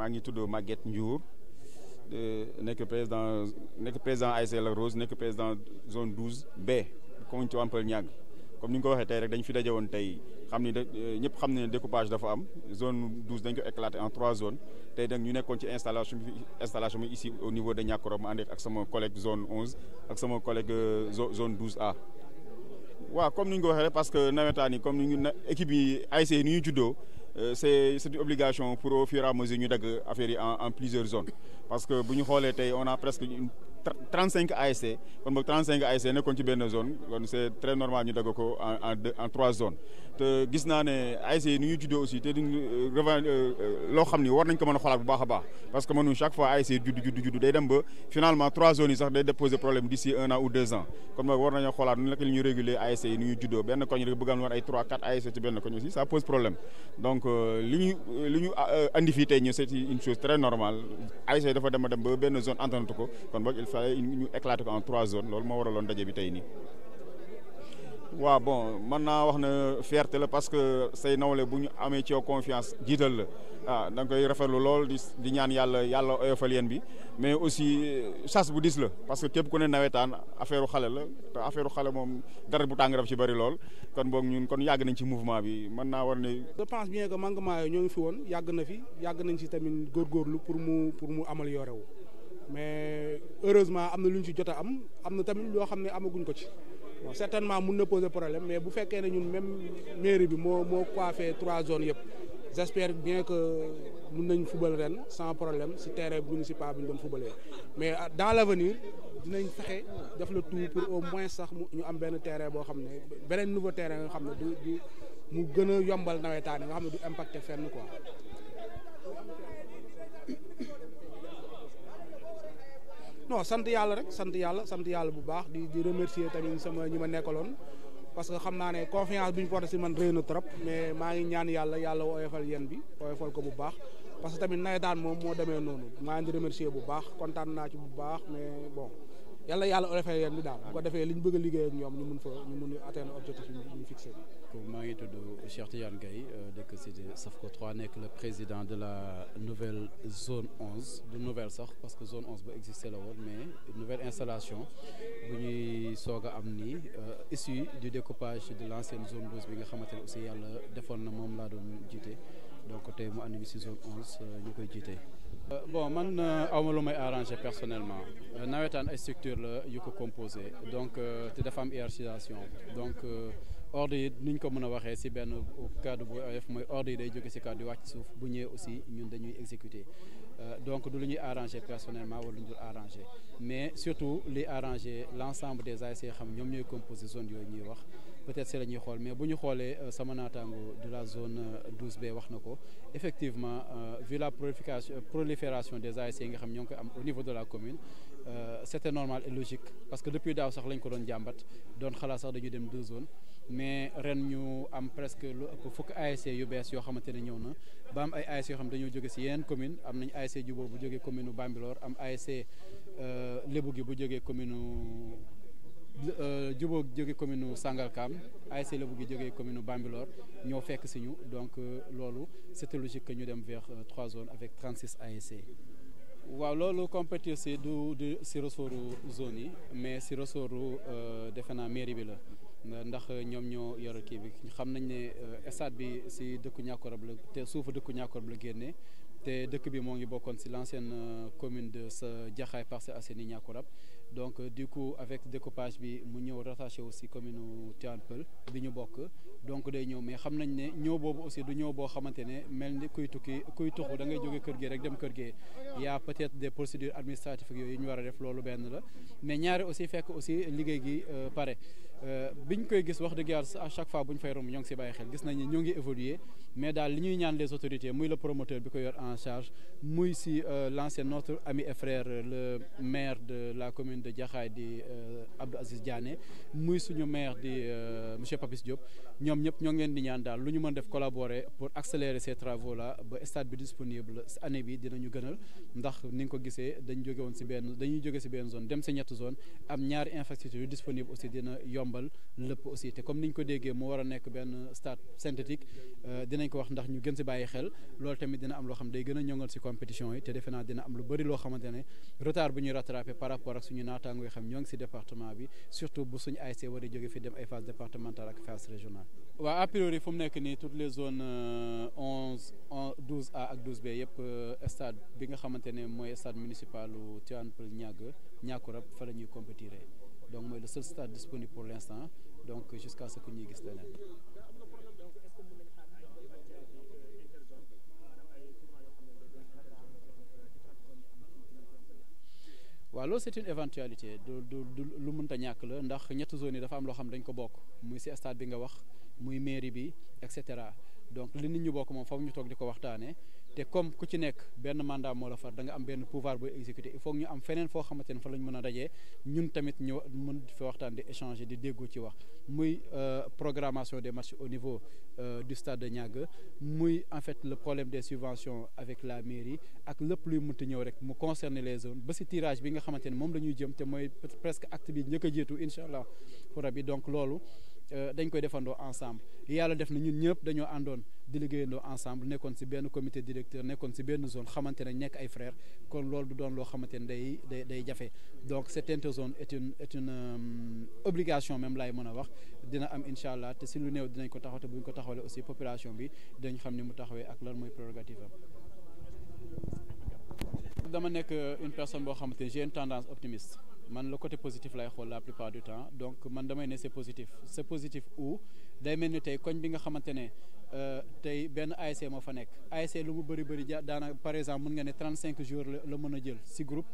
maa ngi tudd Maguette Ndiour nekk président ASC Lac Rose nekk président zone 12 B commune Tivaouane Niague comme ni nga ko waxee tey rek dañ fi daje woon tey xam ni ñëpp xam ne découpage dafa am zone 12 dañ ko éclaté en 3 zones tey nag ñu nekkoon ci installation bi ici au niveau de Niakoulrab ma ànd ak sama collègue zone 11 ak sama collègue zone 12A. waaw comme ni ñu ko waxee rek parce que nawetaan yi comme ni ñu équipe yi ASC yi ni ñu juddoo c'est une obligation pour au fur et à mesure ñu dagg affaire yi en plusieurs zones parce que bu ñu xoolee tey on a presque 35 ASC kon boog 35 ASC nekkoon ci benn zone kon c'est très normal ñu dagg ko en 3 zones te gis naa ne ASC yi ni ñu juddoo aussi te loo xam ni war nañ ko mën a xoolaat bu baax a baax parce que mënu chaque fois ASC judd day dem ba finalement 3 zones yi sax day déposer problème d'ici 1 an ou 2 ans kon boog war nañoo xoolaat nu la ñuy réguler ASC yi ni ñu juddoo benn koñ rek bëgg am ay 3 4 ASC ci benn koñ aussi ça pose problème donc li ñu andi fii tey ñu c'est une chose très normale ASC dafa dem ba benn zone entente ko kon boog il fallait ñu éclater ko en 3 zones loolu moo waraloon daje bi tey nii. waaw bon mën naa wax ne fierté la parce que say nawle bu ñu amee ci yow confiance jiital la da nga koy rafetlu lool di ñaan yàlla oyofal yéen bi mais aussi chasse bu dis la parce que képp ku ne nawetaan affaire xale la te affaire xale moom dara bu tàng daf ci bëri lool kon boog ñun kon yàgg nañ ci mouvement bi mën naa war ne. je pense bien que manquement yooyu ñoo ngi fi woon yàgg na fi yàgg nañ ci tamit góorgóorlu pour mu améliorer wu mais heureusement am na lu ñu ci jot a am na tamit loo xam ne amaguñ ko ci. bon certainement mun na poser problème mais bu fekkee ne ñun même mairie bi moo coiffé 3 zones yëpp j'espère bien que mun nañ fubal ren sans problème si terrain municipal bi ñu doon fubalee mais dans l'avenir dinañ fexe def le tout pour au moins sax ñu am benn terrain boo xam ne beneen nouveau terrain nga xam ne du mu gën a yombal nawetaan nga xam ne du impacter fenn quoi. non sant yàlla rek sant yàlla bu baax di remercier tamit sama ñi ma nekkaloon parce que xam naa ne confiance bi ñu porté si man rëy na trop mais maa ngi ñaan yàlla oyofal yéen bi oyofal ko bu baax parce que tamit nawetaan moom moo demee noonu maa ngi di remercier bu baax kontaan naa ci bu baax mais bon yàlla oyofal yéen bi daal bu ko defee li ñu bëgg a liggéey ak ñoom ñu mun atteindre objectif yi ñu fixé. maa ngi tudd Cheikh Tidiane Gaye dëkk cité Safco 3 nekk le président de la nouvelle zone 11 du nouvelle sax parce que zone 11 ba existé la woon mais nouvelle installation bu ñuy soog a am nii issue du découpage de l'ancienne zone 12 bi nga xamante ne aussi yàlla defoon na moom laa doon jiite donc tey mu andi bi si zone 11 ñu koy jiite. bon man awma lu may arrangé personnellement nawetaan ay structure la yu ko composé donc te dafa am hiérarchisation donc ordre yi ni ñu ko mën a waxee si benn cadre bu oyof mooy ordre yi day jóge si cadre di wàcc suuf bu ñëwee aussi ñun dañuy exécuter donc du lu ñuy arrangé personnellement wala lu ñu dul arrangé mais surtout li arrangé l'ensemble des ASC xam ñoom ñooy composé zone yooyu ñuy wax peut-être c'est la ñuy xool mais bu ñu xoolee sama naataango de la zone 12B wax na ko effectivement vu la prolifération des ASC yi nga xam ñoo ngi koy am au niveau de la commune c'était normal et logique parce que depuis daaw sax lañ ko doon jàmbat doon xalaat sax dañu dem 2 zones mais ren ñu am presque lu ëpp fukk ASC yu bees yoo xamante ne ñëw na ba am ay ASC yoo xam dañoo jóge si yeneen commune am nañ ASC Jubóo bu jógee commune Bambilor am ASC Lébu gi bu jógee commune Jubóo jóge commune Sangalkam ASC Lébu gi jógee commune Bambilor ñoo fekk si ñu donc loolu c'était logique que ñu dem vers 3 zones avec 36 ASC. waaw loolu compétir si du si ressortu zone yi mais si ressortu defe naa mairie bi la ndax ñoom ñoo yor kii bi xam nañ ne stade bi si dëkku Niakoulrab la te suufu dëkku Niakoulrab la génnee te dëkk bi moo ngi bokkoon si l'ancienne commune de sa Jaxaay Parcelles Assainies Niakoulrab donc du coup avec découpage bi mu ñëw rattaché aussi commune Tivaouane Peulh bi ñu bokk donc day ñëw mais xam nañ ne ñëw boobu aussi du ñëw boo xamante ne mel ni kuy tuxu da ngay jóge kër gi rek dem kër gi y a peut-être des procédures administratives ak yooyu ñu war a def loolu benn la mais ñaari aussi fekk aussi liggéey gi pare biñ koy gis wax dëgg yàlla à chaque fois bu ñu fay romb ñoo ngi si bàyyi xel gis nañ ne ñoo ngi évoluer mais daal li ñuy ñaan les autorités muy le promoteur bi ko yor en charge muy si l'ancien notre ami et frère le maire de la commune de Jaxaay di Abdou Aziz Diané muy suñu maire di monsieur Papis Diop ñoom ñëpp ñoo ngi leen di ñaan daal lu ñu mën def collaborer pour accélérer ces travaux là ba stade bi disponible année bi dinañu gënal ndax ni nga ko gisee dañuy jóge si benn zone dem si ñetti zone am ñaari infrastructures yu disponible aussi dina yombal yombal lépp aussi te comme niñ ko déggee mu war a nekk benn stade synthétique dinañ ko wax ndax ñu gën si bàyyi xel loolu tamit dina am loo xam day gën a ñoŋal si compétition yi te defe naa dina am lu bëri loo xamante ne retard bu ñuy rattrapé par rapport ak suñu naataango yi xam ñoo ngi si département bi surtout bu suñu ASC war a jóge fi dem ay phase départementale ak phase régionale. waaw a priori fu mu nekk nii toutes les zones 11 12A ak 12B yëpp stade bi nga xamante ne mooy stade municipal u Tivaouane Peulh Niakoulrab fa la ñuy compétir donc mooy le seul stade disponible pour l'instant donc jusqu'à ce que ñuy gis leneen. waaw loolu c'est une éventualité du lu mënta ñàkk la ndax ñetti zones yi dafa am loo xam dañ ko bokk muy ci stade bi nga wax muy mairie bi et cetera donc li nit ñu bokk moom foog ñu toog di ko waxtaanee te comme ku ci nekk benn mandat moo la far da nga am benn pouvoir booy exécuter il faut ñu am feneen foo xamante ne fa lañ mën a dajee ñun tamit ñu mën fi waxtaan di échanger di déggoo ci wax muy programmation des matchs au niveau du stade de Niaga muy en fait le problème des subventions avec la mairie ak lépp luy mënti ñëw rek mu concerner les zones ba ci tirage bi nga xamante ne moom la ñuy jëm te mooy presque acte bi njëkk a jiitu incha allah rabi donc loolu dañ koy defandoo ensemble yàlla def na ñun ñëpp dañoo àndoon di liggéeyandoo ensemble nekkoon ci benn comité directeur nekkoon ci benn zone xamante ne nekk ay frères kon loolu du doon loo xamante ne day jafe donc cette interzone est une obligation même laay mën a wax dina am incha allah te ci lu néew dinañ ko taxaw te bu ñu ko taxawalee aussi population bi dinañ xam ni mu taxawee ak lan mooy prérogative am. dama nekk une personne boo xamante ne j'ai une tendance optimiste. man le côté positif lay xool la plupart du temps donc man damay ne c'est positif où day mel ni tey koñ bi nga xamante ne tey benn ASC moo fa nekk ASC lu mu bëri daana par exemple mën nga ne 35 jours la mën a jël ci groupe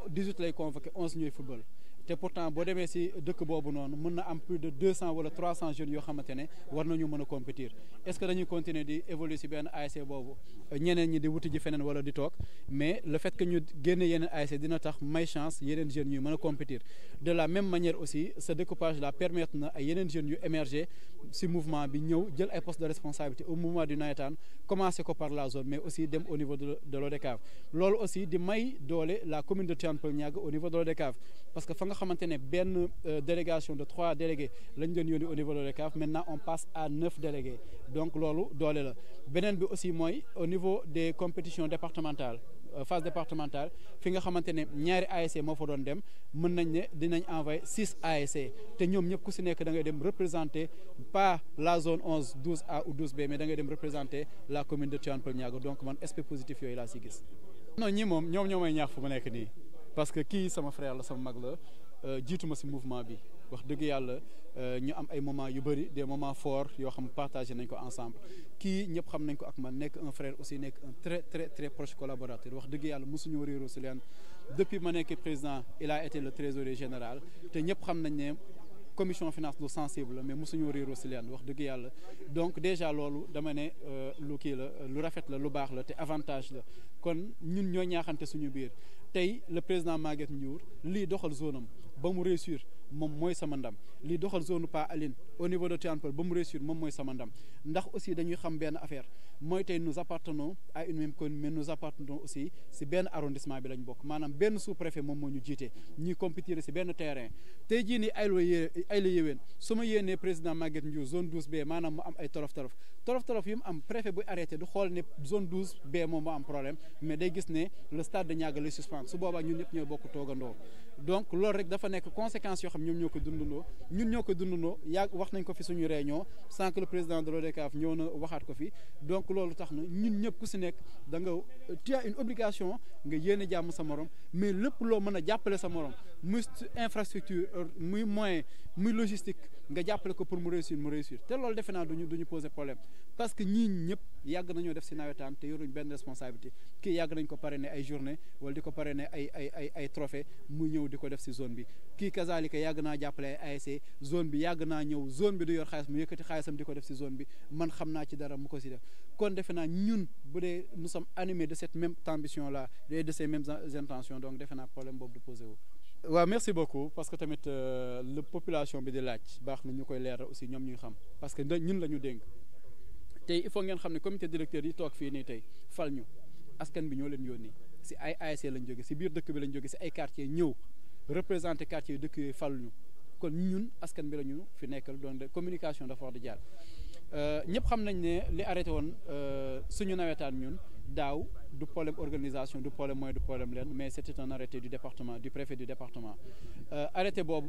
18 lay convoqué 11 ñooy football te pourtant boo demee ci dëkk boobu noonu mën na am plus de 200 wala 300 jeunes yoo xamante ne war nañu mën a compétir est-ce que dañuy continuer di évoluer ci benn ASC boobu ñeneen ñi di wuti ji feneen wala di toog mais le fait que ñu génne yeneen ASC dina tax may chance yeneen jeunes ñuy mën a compétir de la même manière aussi ce découpage là permettre na ay yeneen jeunes yu émerger ci mouvement bi ñëw jël ay postes de responsabilité au mouvement du nawetaan commencer ko par la zone mais aussi dem au niveau de l'ODCAV loolu aussi di may doole la commune de Tivaouane Peulh Niaga au niveau de l'ODCAV parce que fa nga xamante ne benn délégation de 3 délégués lañ doon yónni au niveau de l'ODCAV maintenant on passe à 9 délégués donc loolu doole la beneen bi aussi mooy au niveau des compétitions départementales phase départementale fi nga xamante ne ñaari ASC moo fa doon dem mën nañ ne dinañ envoyer 6 ASC te ñoom ñëpp ku ci nekk da ngay dem représenter pas la zone 11 12A ou 12B mais da ngay dem représenter la commune de Tivaouane Peulh Niaga donc man aspect positif yooyu laa ci gis. non ñi moom ñoom ñoo may ñaax fu mu nekk nii parce que kii sama frère la sama mag la jiituma ci mouvement bi wax dëgg yàlla ñu am ay moments yu bëri des moments forts yoo xam partagé nañ ko ensemble kii ñëpp xam nañ ko ak man nekk un frère aussi nekk un très proche collaborateur wax dëgg yàlla mosuñu réeroo ci leen depuis ma nekk président il a été le trésorier général te ñëpp xam nañ ne commission finance lu sensible la mais mosuñu réeroo ci leen wax dëgg yàlla donc déjà loolu dama ne lu kii la lu rafet la lu baax la te avantage la kon ñun ñoo ñaaxante suñu biir tey le président Maguette Ndiour lii doxal zone am ba mu réussir moom mooy sama ndam lii doxal zone Pa Aline au niveau de Tivaouane Peulh ba mu réussir moom mooy sama ndam ndax aussi dañuy xam benn affaire mooy tey nous appartenons à une même commune mais nous appartenons aussi ci benn arrondissement bi lañ bokk maanaam benn sous-préfet moom moo ñu jiite ñuy compétir ci benn terrain tey jii nii ay la yéwén su ma yéenee président Maguette Ndiour zone 12B maanaam mu am ay tolof yi mu am préfet buy arrêté du xool ne zone 12B moom moo am problème mais day gis ne le stade de Niaga lay suspendre su boobaa ñun ñëpp ñooy bokk toogandoo donc loolu rek dafa nekk conséquences yoo xam ñoom ñoo ko dundandoo yàgg wax nañ ko fi suñu réunion sans que le président de l'ODCAV ñëw na waxaat ko fi donc loolu tax na ñun ñëpp ku ci nekk da nga tu as une obligation nga yéene jàmm sa morom mais lépp loo mën a jàppale sa morom muy infrastructure muy moyen muy logistique nga jàppale ko pour mu réussir te loolu defe naa duñu poser problème parce que ñii ñëpp yàgg nañoo def ci nawetaan te yoruñ benn responsabilité kii yàgg nañ ko parrainer ay journée wala di ko parrainer ay trophée muy ñëw di ko def ci zone bi kii kazalika yàgg naa jàppale ay ASC zone bi yàgg naa ñëw zone bi du yor xaalis mu yëkkati xaalisam di ko def ci zone bi man xam naa ci dara mu ko ci def kon defe naa ñun bu dee nous sommes animés de cette même ambition là et de ces mêmes intentions donc defe naa problème boobu du posé wu. waaw merci beaucoup parce que tamit la population bi di laaj baax na ñu koy leeral aussi ñoom ñuy xam parce que ñun la ñu dénk tey il faut ngeen xam ne comité directeur yi toog fii nii tey fal ñu askan bi ñoo leen yónni ci ay ASC lañ jóge ci biir dëkk bi lañ jóge ci ay quartiers ñëw représenté quartier dëkk yooyu fal ñu kon ñun askan bi la ñu fi nekkal donc communication dafa war di jaar ñëpp xam nañ ne li arrêté woon suñu nawetaan ñun daaw du problème organisation du problème moyen du problème leen mais c'était un arrêté du département du préfet du département arrêté boobu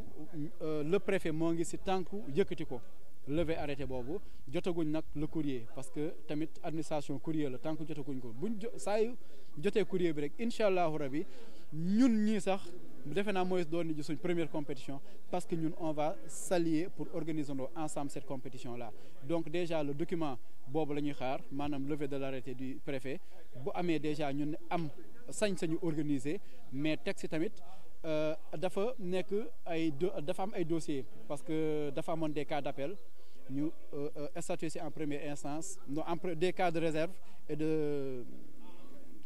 le préfet moo ngi si tànku yëkkati ko lever arrêté boobu jotaguñ nag le courrier parce que tamit administration courrier la tant que jotaguñ ko buñ saa yu jotee courrier bi rek incha allahu rabi ñun ñii sax defe naa mooy doon ni suñ première compétition parce que ñun on va s'allier pour organiser ensemble cette compétition là donc déjà le document boobu la ñuy xaar maanaam levée de l'arrêté du préfet bu amee déjà ñun am sañ-sañu organiser mais texte tamit dafa nekk dafa am ay dossiers parce que dafa amoon des cas d'appel ñu statuer ci en première instance non en des cas de réserve et de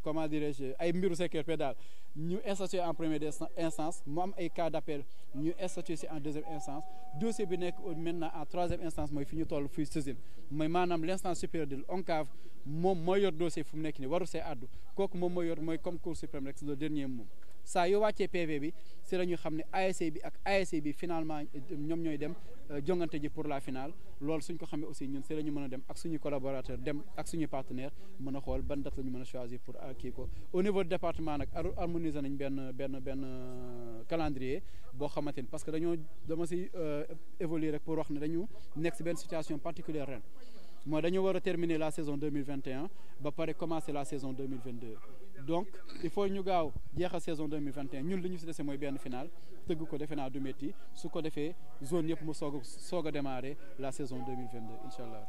comment dirais-je ay mbiru sécurité daal ñu statuer en première instance mu am ay cas d'appel ñu statuer ci en deuxième instance dossier bi nekk maintenant en troisième instance mooy fi ñu toll fii saisine mooy maanaam l'instance supérieure de l'ONCAV moom mooy yor dossier fu mu nekk nii waru see àddu kooku moom mooy yor mooy comme Cour suprême rek c'est le dernier mot saa yoo wàccee PV bi si la ñu xam ne ASC bi ak ASC bi finalement ñoom ñooy dem jongante ji pour la finale loolu suñ ko xamee aussi ñun si la ñu mën a dem ak suñu collaborateur dem ak suñu partenaire mën a xool ban date la ñu mën a choisir pour kii ko au niveau du département nag harmoniser nañ benn calendrier boo xamante ni parce que dama si évoluer rek pour wax ne dañu nekk si benn situation particulière ren mooy dañu war a terminer la saison 2021 ba pare commencer la saison 2022 donc il faut ñu gaaw jeexal saison 2021 ñun li ñu si dese mooy benn finale tëgg ko defe naa du métti su ko defee zone yëpp mu soog a démarrer la saison 2022 incha allah.